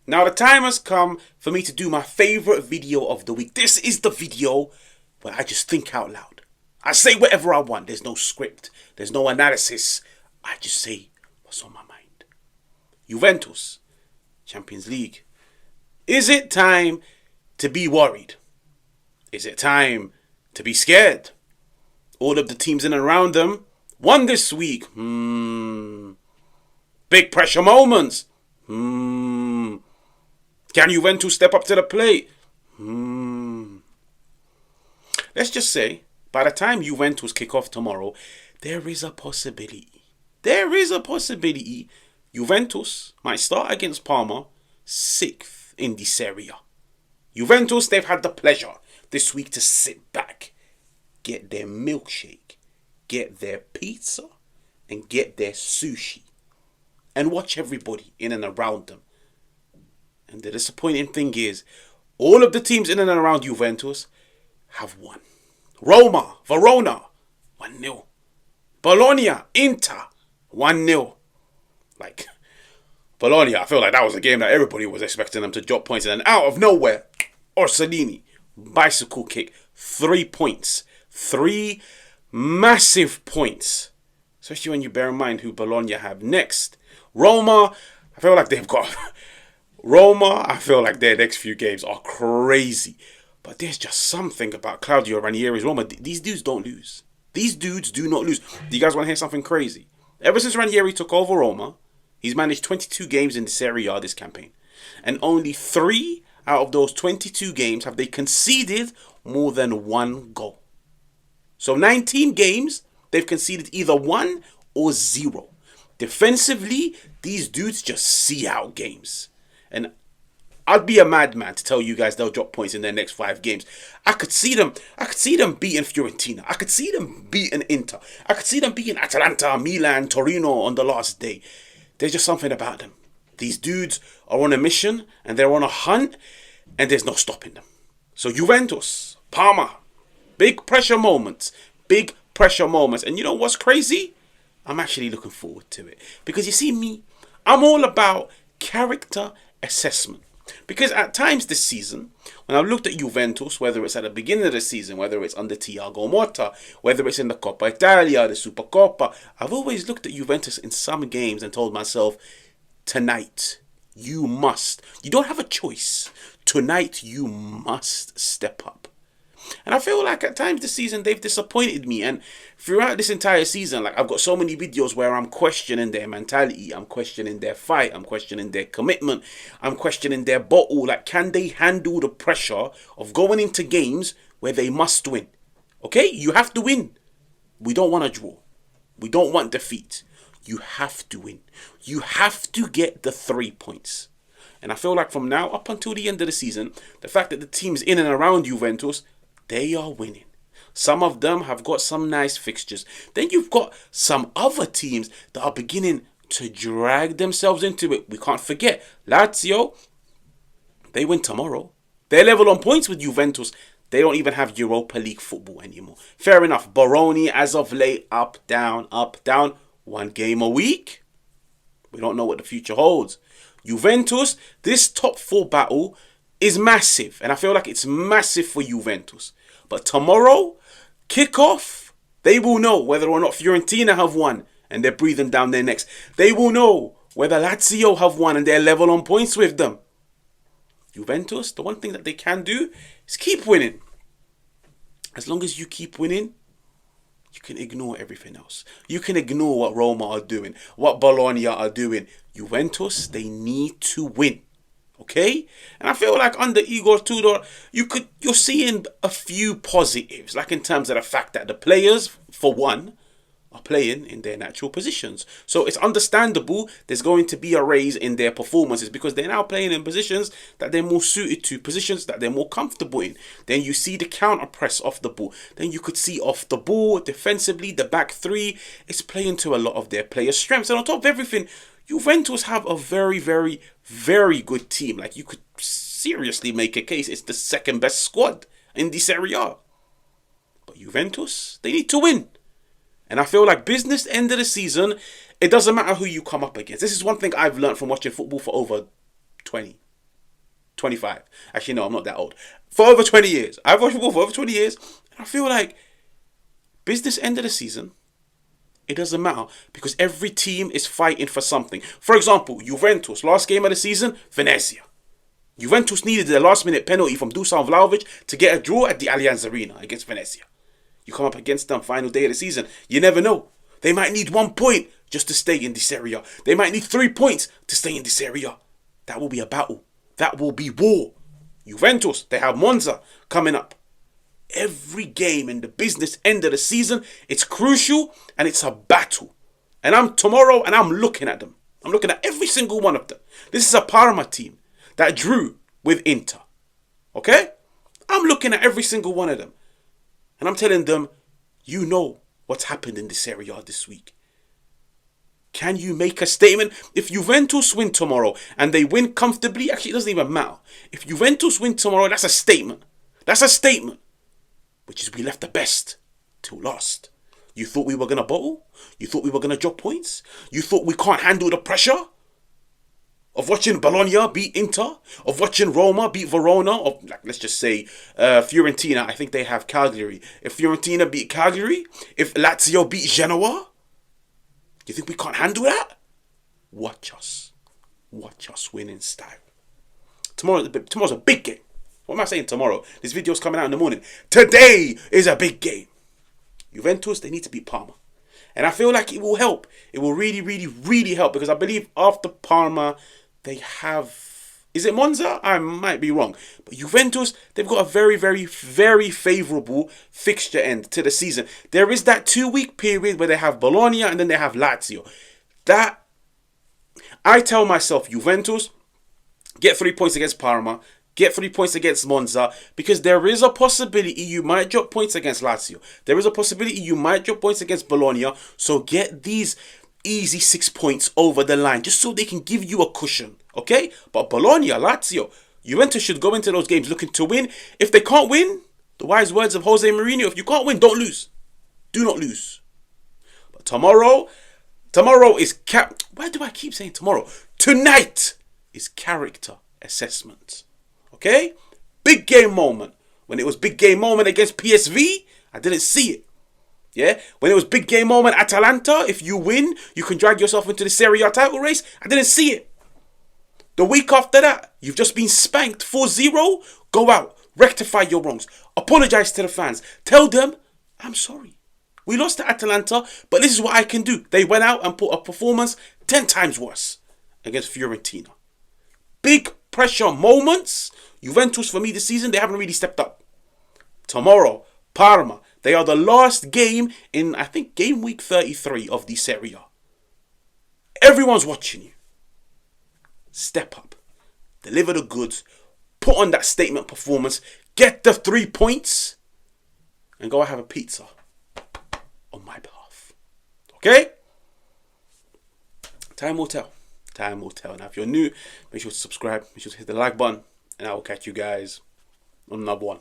Now the time has come for me to do my favourite video of the week. This is the video where I just think out loud. I say whatever I want. There's no script. There's no analysis. I just say what's on my mind. Juventus, Champions League. Is it time to be worried? Is it time to be scared? All of the teams in and around them won this week. Big pressure moments. Can Juventus step up to the plate? Let's just say, by the time Juventus kick off tomorrow, there is a possibility. Juventus might start against Parma 6th in the Serie A. Juventus, they've had the pleasure this week to sit back, get their milkshake, get their pizza, and get their sushi, and watch everybody in and around them. And the disappointing thing is, all of the teams in and around Juventus have won. Roma, Verona, 1-0. Bologna, Inter, 1-0. Like, Bologna, I feel like that was a game that everybody was expecting them to drop points in. And out of nowhere, Orsolini, bicycle kick, 3 points. 3 massive points. Especially when you bear in mind who Bologna have next. Roma, I feel like their next few games are crazy. But there's just something about Claudio Ranieri's Roma. These dudes don't lose. These dudes do not lose. Do you guys want to hear something crazy? Ever since Ranieri took over Roma, he's managed 22 games in the Serie A this campaign. And only 3 out of those 22 games have they conceded more than 1 goal. So 19 games, they've conceded either 1 or 0. Defensively, these dudes just see out games. And I'd be a madman to tell you guys they'll drop points in their next 5 games. I could see them beating Fiorentina. I could see them beating Inter. I could see them beating Atalanta, Milan, Torino on the last day. There's just something about them. These dudes are on a mission and they're on a hunt and there's no stopping them. So Juventus, Parma, big pressure moments. And you know what's crazy? I'm actually looking forward to it. Because you see me, I'm all about character assessment. Because at times this season, when I've looked at Juventus, whether it's at the beginning of the season, whether it's under Thiago Motta, whether it's in the Coppa Italia, the Supercoppa, I've always looked at Juventus in some games and told myself, tonight, you must. You don't have a choice. Tonight, you must step up. And I feel like at times this season, they've disappointed me. And throughout this entire season, like I've got so many videos where I'm questioning their mentality. I'm questioning their fight. I'm questioning their commitment. I'm questioning their bottle. Like, can they handle the pressure of going into games where they must win? Okay, you have to win. We don't want a draw. We don't want defeat. You have to win. You have to get the 3 points. And I feel like from now up until the end of the season, the fact that the teams in and around Juventus, they are winning. Some of them have got some nice fixtures. Then you've got some other teams that are beginning to drag themselves into it. We can't forget Lazio. They win tomorrow. They're level on points with Juventus. They don't even have Europa League football anymore. Fair enough. Bologna as of late, up, down, 1 game a week. We don't know what the future holds. Juventus, this top 4 battle is massive. And I feel like it's massive for Juventus. But tomorrow, kickoff, they will know whether or not Fiorentina have won and they're breathing down their necks. They will know whether Lazio have won and they're level on points with them. Juventus, the one thing that they can do is keep winning. As long as you keep winning, you can ignore everything else. You can ignore what Roma are doing, what Bologna are doing. Juventus, they need to win. Okay? And I feel like under Igor Tudors, you're seeing a few positives, like in terms of the fact that the players, for one, are playing in their natural positions. So it's understandable there's going to be a raise in their performances because they're now playing in positions that they're more suited to, positions that they're more comfortable in. Then you see the counter press off the ball. Then you could see off the ball, defensively, the back three is playing to a lot of their players' strengths. And on top of everything, Juventus have a very, very, very good team. Like, you could seriously make a case it's the second best squad in the Serie A. But Juventus, they need to win. And I feel like business end of the season, it doesn't matter who you come up against. This is one thing I've learned from watching football for over 20, 25. Actually, no, I'm not that old. For over 20 years. I've watched football for over 20 years. And I feel like business end of the season, it doesn't matter because every team is fighting for something. For example, Juventus, last game of the season, Venezia. Juventus needed the last minute penalty from Dusan Vlahovic to get a draw at the Allianz Arena against Venezia. You come up against them final day of the season, you never know. They might need 1 point just to stay in the Serie A. They might need 3 points to stay in the Serie A. That will be a battle. That will be war. Juventus, they have Monza coming up. Every game in the business end of the season, it's crucial and it's a battle. And I'm looking at them. I'm looking at every single one of them. This is a Parma team that drew with Inter. Okay? I'm looking at every single one of them. And I'm telling them, you know what's happened in the Serie A this week. Can you make a statement? If Juventus win tomorrow and they win comfortably, actually it doesn't even matter. If Juventus win tomorrow, that's a statement. That's a statement. Which is we left the best till last. You thought we were going to bottle? You thought we were going to drop points? You thought we can't handle the pressure? Of watching Bologna beat Inter? Of watching Roma beat Verona? Of, let's just say, Fiorentina, I think they have Cagliari. If Fiorentina beat Cagliari? If Lazio beat Genoa? Do you think we can't handle that? Watch us. Watch us win in style. Tomorrow's a big game. What am I saying tomorrow? This video's coming out in the morning. Today is a big game. Juventus, they need to beat Parma. And I feel like it will help. It will really, really, really help. Because I believe after Parma, they have... Is it Monza? I might be wrong. But Juventus, they've got a very, very, very favourable fixture end to the season. There is that 2-week period where they have Bologna and then they have Lazio. That... I tell myself, Juventus, get 3 points against Parma. Get 3 points against Monza, because there is a possibility you might drop points against Lazio. There is a possibility you might drop points against Bologna. So get these easy 6 points over the line, just so they can give you a cushion, okay? But Bologna, Lazio, Juventus should go into those games looking to win. If they can't win, the wise words of Jose Mourinho, if you can't win, don't lose. Do not lose. But tomorrow is... Why do I keep saying tomorrow? Tonight is character assessment. Okay? Big game moment. When it was big game moment against PSV, I didn't see it. Yeah? When it was big game moment Atalanta, if you win, you can drag yourself into the Serie A title race. I didn't see it. The week after that, you've just been spanked 4-0. Go out. Rectify your wrongs. Apologize to the fans. Tell them, I'm sorry. We lost to Atalanta, but this is what I can do. They went out and put a performance 10 times worse against Fiorentina. Big pressure moments. Juventus, for me this season, they haven't really stepped up. Tomorrow, Parma. They are the last game in, I think, game week 33 of the Serie A. Everyone's watching you. Step up. Deliver the goods. Put on that statement performance. Get the 3 points. And go have a pizza. On my behalf. Okay? Time will tell. Time will tell. Now, if you're new, make sure to subscribe. Make sure to hit the like button. And I will catch you guys on another one.